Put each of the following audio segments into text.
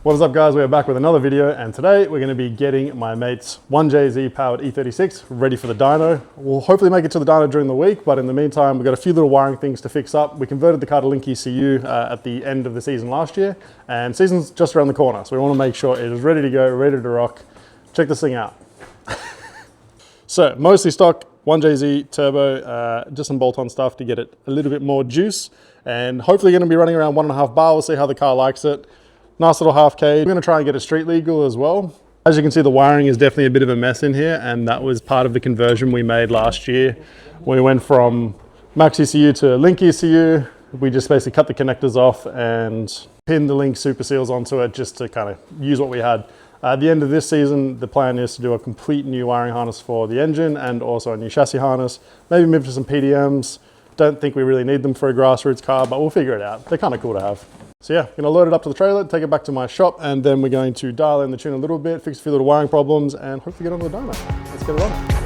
What is up guys, we are back with another video and today we're going to be getting my mate's 1JZ powered E36 ready for the dyno. We'll hopefully make it to the dyno during the week, but in the meantime we've got a few little wiring things to fix up. We converted the car to Link ECU at the end of the season last year, and season's just around the corner, so we want to make sure it is ready to go, ready to rock. Check this thing out. So mostly stock 1JZ turbo, just some bolt-on stuff to get it a little bit more juice, and hopefully going to be running around 1.5 bar. We'll see how the car likes it. Nice little half cage. We're going to try and get it street legal as well. As you can see, the wiring is definitely a bit of a mess in here, and that was part of the conversion we made last year. We went from Max ECU to Link ECU. We just basically cut the connectors off and pinned the Link super seals onto it just to kind of use what we had. At the end of this season, the plan is to do a complete new wiring harness for the engine and also a new chassis harness. Maybe move to some PDMs. Don't think we really need them for a grassroots car, but we'll figure it out. They're kind of cool to have. So yeah, gonna load it up to the trailer, take it back to my shop, and then we're going to dial in the tune a little bit, fix a few little wiring problems, and hopefully get on the dyno. Let's get it on.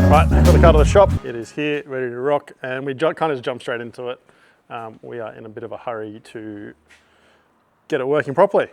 Right, got the car to the shop. It is here, ready to rock, and we kind of just jumped straight into it. We are in a bit of a hurry to get it working properly.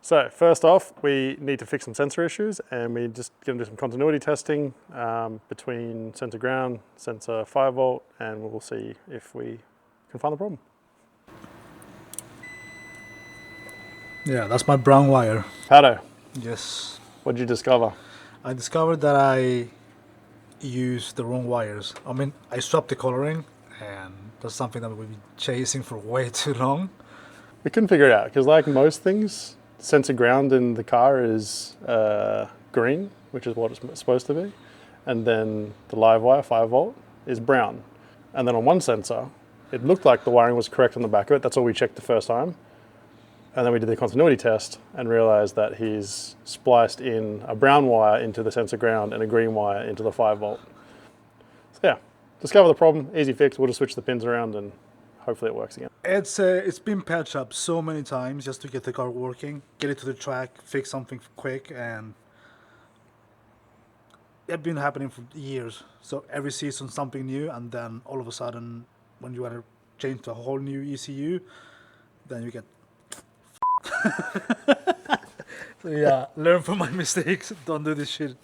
So first off, we need to fix some sensor issues, and we're just going to do some continuity testing between sensor ground, sensor 5 volt, and we'll see if we can find the problem. Yeah, that's my brown wire. Pato. Yes. What did you discover? I discovered that I used the wrong wires. I mean, I swapped the coloring, and that's something that we've been chasing for way too long. We couldn't figure it out because, like most things, sensor ground in the car is green, which is what it's supposed to be, and then the live wire 5 volt is brown. And then on one sensor, it looked like the wiring was correct on the back of it. That's all we checked the first time. And then we did the continuity test and realized that he's spliced in a brown wire into the sensor ground and a green wire into the 5 volt. So yeah, discover the problem, easy fix. We'll just switch the pins around and hopefully it works again. It's been patched up so many times just to get the car working, get it to the track, fix something quick, and it's been happening for years. So every season something new, and then all of a sudden when you want to change to a whole new ECU, then you get so yeah, learn from my mistakes. Don't do this shit.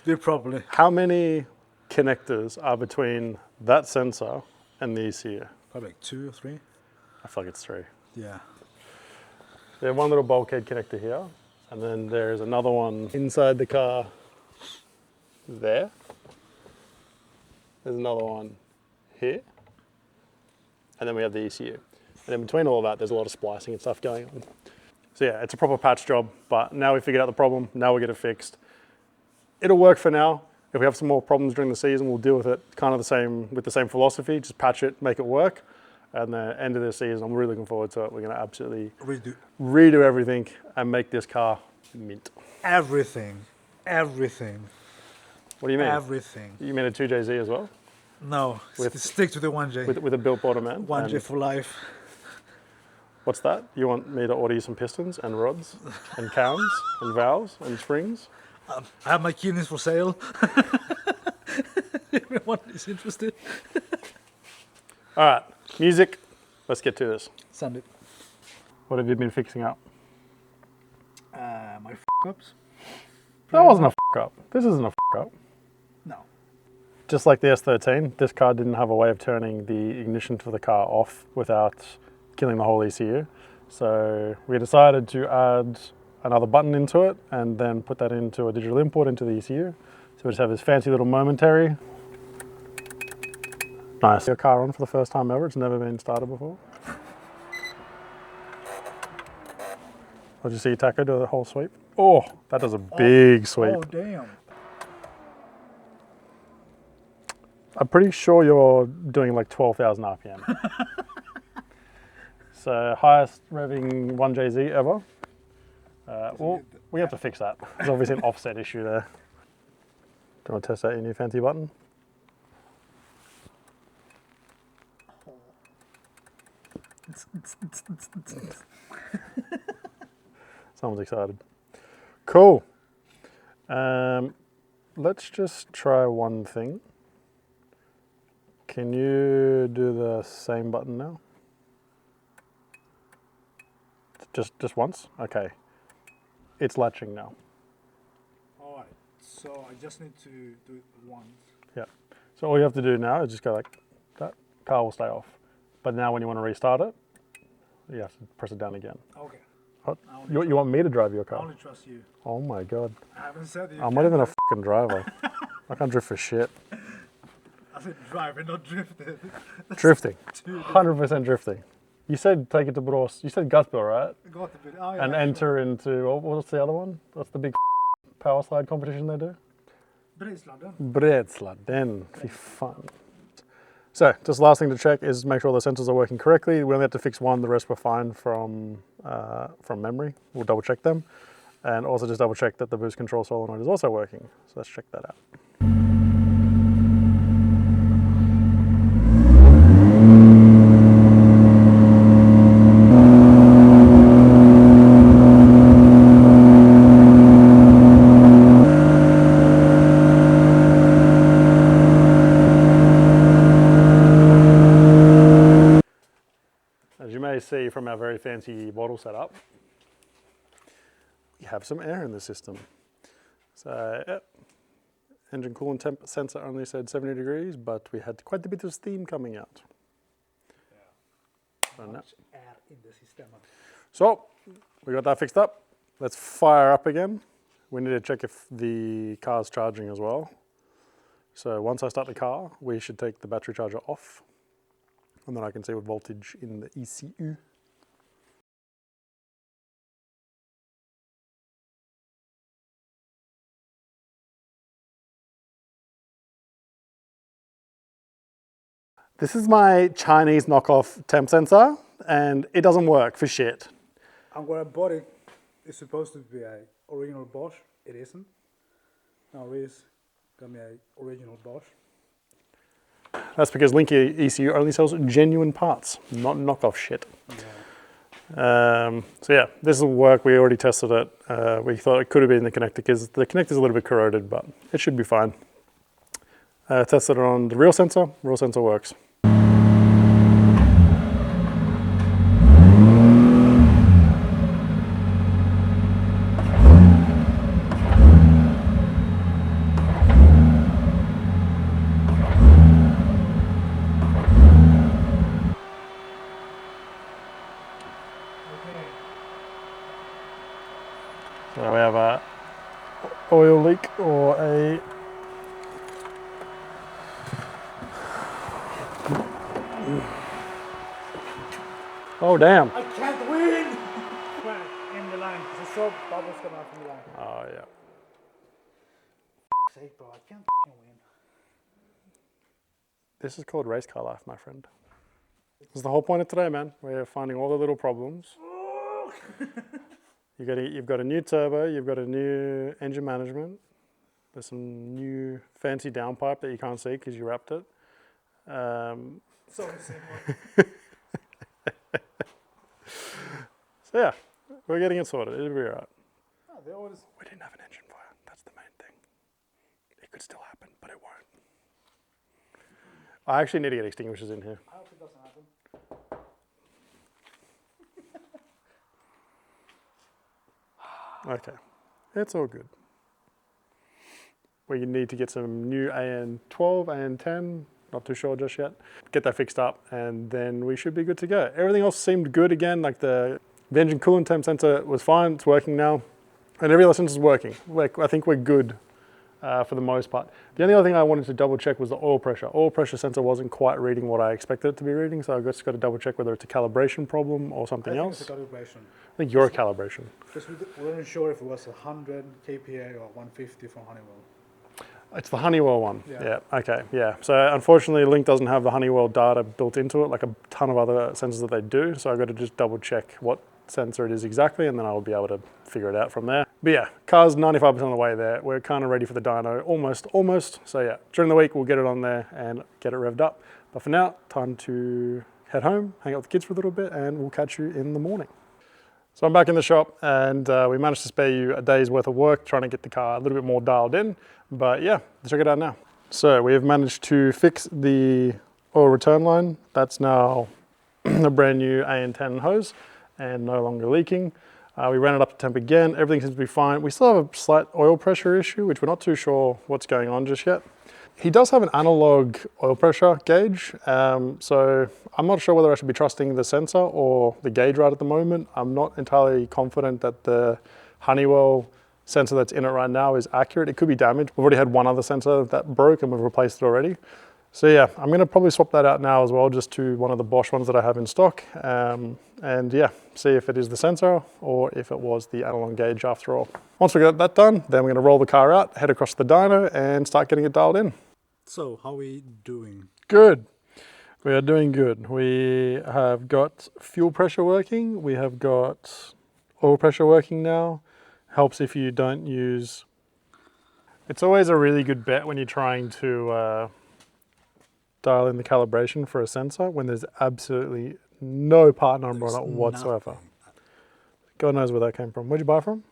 Do it properly. How many connectors are between that sensor and the ECU? Probably like 2 or 3. I feel like it's 3. Yeah. There's one little bulkhead connector here, and then there's another one inside the car there. There's another one here, and then we have the ECU. And in between all of that, there's a lot of splicing and stuff going on. So yeah, it's a proper patch job, but now we figured out the problem, now we get it fixed. It'll work for now. If we have some more problems during the season, we'll deal with it kind of with the same philosophy, just patch it, make it work. And the end of the season, I'm really looking forward to it. We're gonna absolutely redo everything and make this car mint. Everything. What do you mean? Everything. You mean a 2JZ as well? No, stick to the 1J. With a built bottom end? 1J for life. What's that? You want me to order you some pistons and rods and cams and valves and springs? I have my kidneys for sale. Everyone is interested. All right, music. Let's get to this. Send it. What have you been fixing up? My f***ups. That wasn't a f***up. This isn't a f***up. No. Just like the S13, this car didn't have a way of turning the ignition for the car off without killing the whole ECU. So we decided to add another button into it and then put that into a digital import into the ECU. So we just have this fancy little momentary. Nice. Your car on for the first time ever. It's never been started before. Did you see Taco do the whole sweep? Oh, that does a big sweep. Oh, damn. I'm pretty sure you're doing like 12,000 RPM. So highest revving 1JZ ever. Well, we have to fix that. There's obviously an offset issue there. Do you want to test out your new fancy button? Someone's excited. Cool. Let's just try one thing. Can you do the same button now? Just once? Okay. It's latching now. All right. So I just need to do it once. Yeah. So all you have to do now is just go like that. Car will stay off. But now when you want to restart it, you have to press it down again. Okay. What? You want me to drive your I car? only trust you. Oh my god. I haven't said you I'm not even a fucking driver. I can't drift for shit. I said driving, not drifting. Drifting. 100% drifting. You said take it to Bros. You said Gutsbill, right? Got the bit. Oh, yeah, And enter into, what's the other one? What's the big power slide competition they do? Bredsladden. Bredsladden. Fy fan. So, just last thing to check is make sure the sensors are working correctly. We only had to fix one, the rest were fine from memory. We'll double check them. And also just double check that the boost control solenoid is also working. So let's check that out. As you may see from our very fancy bottle setup, we have some air in the system. So, yep. Engine coolant temp sensor only said 70 degrees, but we had quite a bit of steam coming out. Yeah. Much air in the system. So, we got that fixed up. Let's fire up again. We need to check if the car's charging as well. So once I start the car, we should take the battery charger off, and then I can see what voltage in the ECU. This is my Chinese knockoff temp sensor, and it doesn't work for shit. I'm gonna bought it. It's supposed to be a original Bosch. It isn't. Now it's gonna be a original Bosch. That's because Linky ECU only sells genuine parts, not knockoff shit. Yeah. So yeah, this will work. We already tested it. We thought it could have been the connector because the connector is a little bit corroded, but it should be fine. Tested it on the real sensor. Real sensor works. So we have a oil leak or a oh damn. I can't win! Crack in the line. I saw bubbles come out from the line. Oh yeah. Sake, bro, I can't win. This is called race car life, my friend. This is the whole point of today, man. We're finding all the little problems. You've got a new turbo, you've got a new engine management. There's some new fancy downpipe that you can't see because you wrapped it. Sorry, Seymour. So yeah, we're getting it sorted. It'll be all right. Oh, they always... We didn't have an engine fire. That's the main thing. It could still happen, but it won't. I actually need to get extinguishers in here. I hope it doesn't happen. Okay, it's all good. We need to get some new AN12, AN10, not too sure just yet. Get that fixed up and then we should be good to go. Everything else seemed good again, like the engine coolant temp sensor was fine, it's working now. And every other sensor is working. I think we're good for the most part. The only other thing I wanted to double check was the oil pressure. Oil pressure sensor wasn't quite reading what I expected it to be reading, so I just got to double check whether it's a calibration problem or something else. It's a calibration. I think you're a calibration. Because we weren't sure if it was 100 kPa or 150 from Honeywell. It's the Honeywell one. Yeah. Yeah. Okay. Yeah. So unfortunately, Link doesn't have the Honeywell data built into it, like a ton of other sensors that they do. So I've got to just double check what sensor it is exactly, and then I'll be able to figure it out from there. But yeah, car's 95% of the way there. We're kind of ready for the dyno, almost. So yeah, during the week we'll get it on there and get it revved up. But for now, time to head home, hang out with the kids for a little bit, and we'll catch you in the morning. So I'm back in the shop, and we managed to spare you a day's worth of work trying to get the car a little bit more dialed in. But yeah, check it out now. So we have managed to fix the oil return line. That's now a brand new AN10 hose and no longer leaking. We ran it up to temp again. Everything seems to be fine. We still have a slight oil pressure issue, which we're not too sure what's going on just yet. He does have an analog oil pressure gauge, so I'm not sure whether I should be trusting the sensor or the gauge right at the moment. I'm not entirely confident that the Honeywell sensor that's in it right now is accurate. It could be damaged. We've already had one other sensor that broke and we've replaced it already. So yeah, I'm gonna probably swap that out now as well, just to one of the Bosch ones that I have in stock. And yeah, see if it is the sensor or if it was the analog gauge after all. Once we get that done, then we're gonna roll the car out, head across to the dyno and start getting it dialed in. So, how are we doing? Good. We are doing good. We have got fuel pressure working. We have got oil pressure working now. Helps if you don't use... It's always a really good bet when you're trying to dial in the calibration for a sensor when there's absolutely no part number on it whatsoever. Nothing. God knows where that came from. Where'd you buy it from?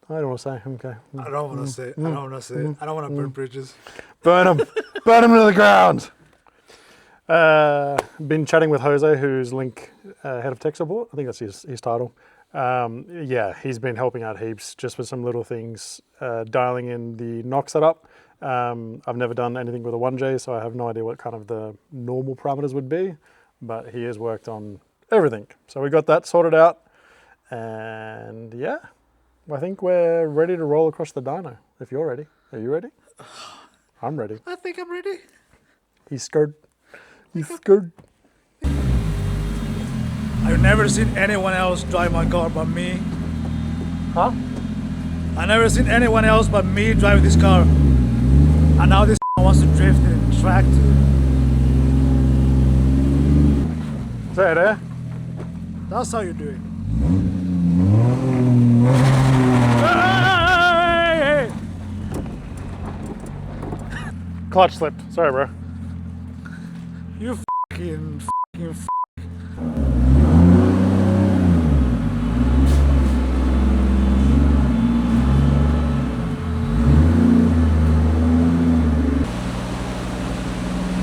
I don't want to say. Okay. I don't want to say. I don't want to say. I don't want to burn bridges. Burn them. Burn them to the ground. Been chatting with Jose, who's Link head of tech support. I think that's his title. Yeah, he's been helping out heaps just with some little things, dialing in the knock setup. I've never done anything with a 1J, so I have no idea what kind of the normal parameters would be, but he has worked on everything. So we got that sorted out, and yeah, I think we're ready to roll across the dyno. If you're ready. Are you ready? I'm ready. I think I'm ready. He's scared. He's scared. I've never seen anyone else drive my car but me. Huh? I've never seen anyone else but me drive this car. And now this wants to drift in track. Is that it? That's how you do it. Hey! Clutch slipped. Sorry, bro. You fucking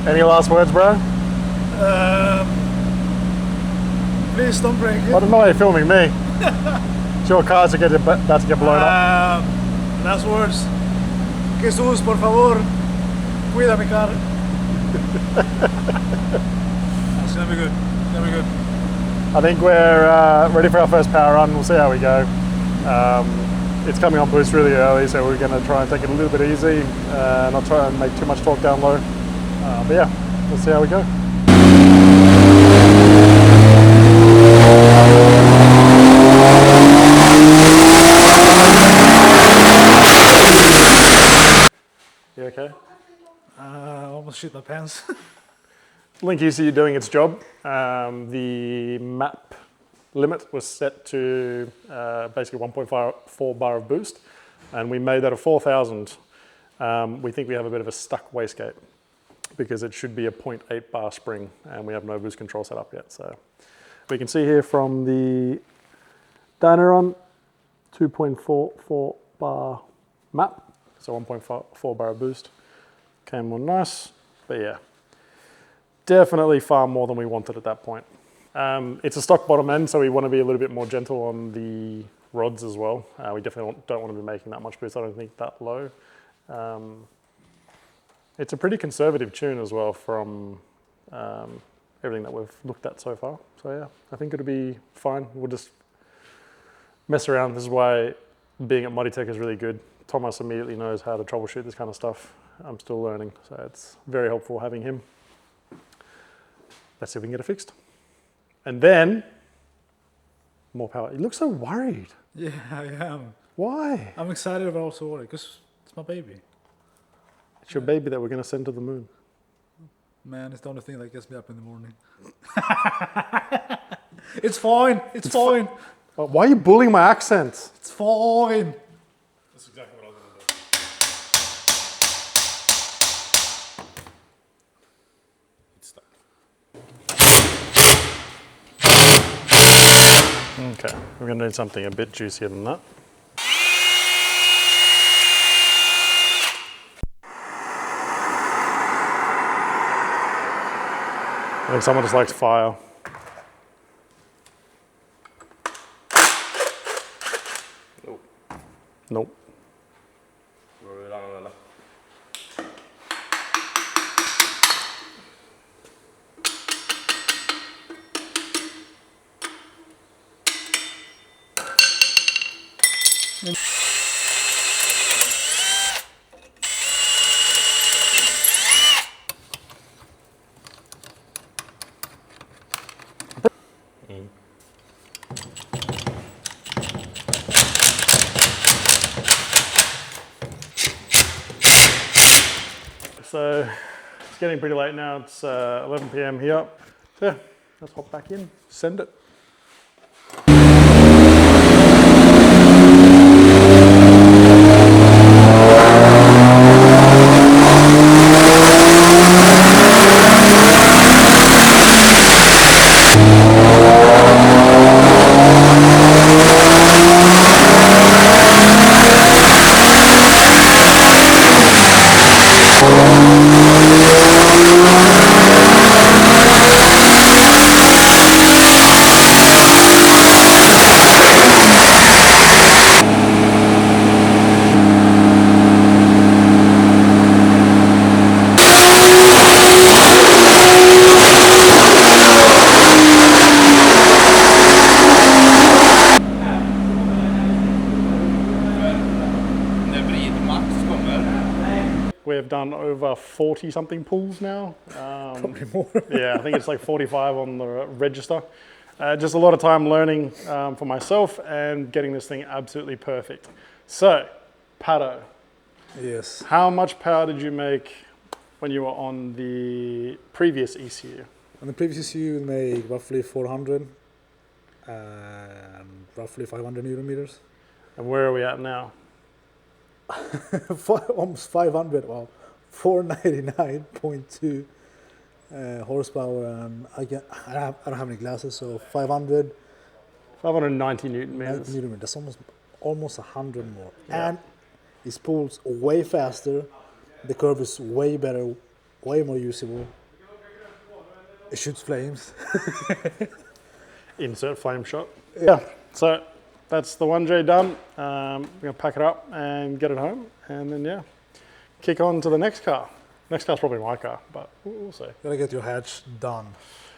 Any last words, bro? please don't break it. I don't know why you're filming me. It's your cars about to get blown up. Last words. Jesús, por favor, cuida mi car. It's gonna be good. It's gonna be good. I think we're ready for our first power run. We'll see how we go. It's coming on boost really early, so we're going to try and take it a little bit easy, not try and make too much torque down low. But yeah, we'll see how we go. You okay? Almost shit my pants. Link ECU doing its job. The map limit was set to basically 1.4 bar of boost, and we made that a 4,000. We think we have a bit of a stuck wastegate because it should be a 0.8 bar spring, and we have no boost control set up yet. So we can see here from the Dyno 2.44 bar map, so 1.4 bar of boost. Came on nice, but yeah. Definitely far more than we wanted at that point. It's a stock bottom end, so we want to be a little bit more gentle on the rods as well. We definitely don't want to be making that much boost. I don't think that low. It's a pretty conservative tune as well from everything that we've looked at so far. So yeah, I think it'll be fine. We'll just mess around. This is why being at Moditech is really good. Thomas immediately knows how to troubleshoot this kind of stuff. I'm still learning, so it's very helpful having him. Let's see if we can get it fixed. And then, more power. You look so worried. Yeah, I am. Why? I'm excited but also worried because It's my baby. It's your baby that we're going to send to the moon. Man, it's the only thing that gets me up in the morning. It's fine. It's fine. Why are you bullying my accents? It's fine. That's exactly what I was going to do. Okay, we're going to need something a bit juicier than that. I think someone just likes fire. Nope. Nope. So it's getting pretty late now. It's 11 p.m. here. So yeah, let's hop back in, send it. We've done over 40 something pulls now. Probably more. Yeah, I think it's like 45 on the register. Just a lot of time learning for myself and getting this thing absolutely perfect. So, Pato. Yes. How much power did you make when you were on the previous ECU? On the previous ECU, we made roughly 400 and roughly 500 Newton meters. And where are we at now? Almost 500, well, 499.2 horsepower, and I don't have any glasses, so 500. 590 Newton meters. Newton meters. That's almost 100 more. Yeah. And it pulls way faster. The curve is way better, way more usable. It shoots flames. Insert flame shot. Yeah, so that's the 1J done. We're gonna pack it up and get it home, and then yeah, kick on to the next car. Next car's probably my car, but we'll see. Gotta get your hatch done.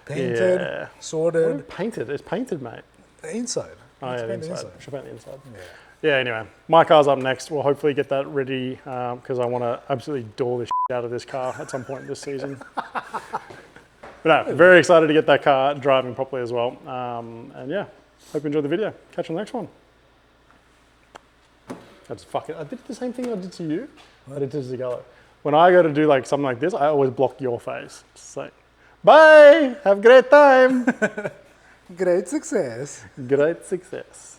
Painted, Yeah. sorted. Painted, it's painted, mate. The inside. Oh yeah, the paint inside. Should paint the inside. Yeah. Yeah, anyway, my car's up next. We'll hopefully get that ready because I want to absolutely door the shit out of this car at some point this season. But no, very excited to get that car driving properly as well. And yeah, hope you enjoyed the video. Catch you on the next one. That's fucking, I did the same thing I did to you. I did to Zagallo. When I go to do like something like this, I always block your face. Just like, bye, have a great time. Great success. Great success.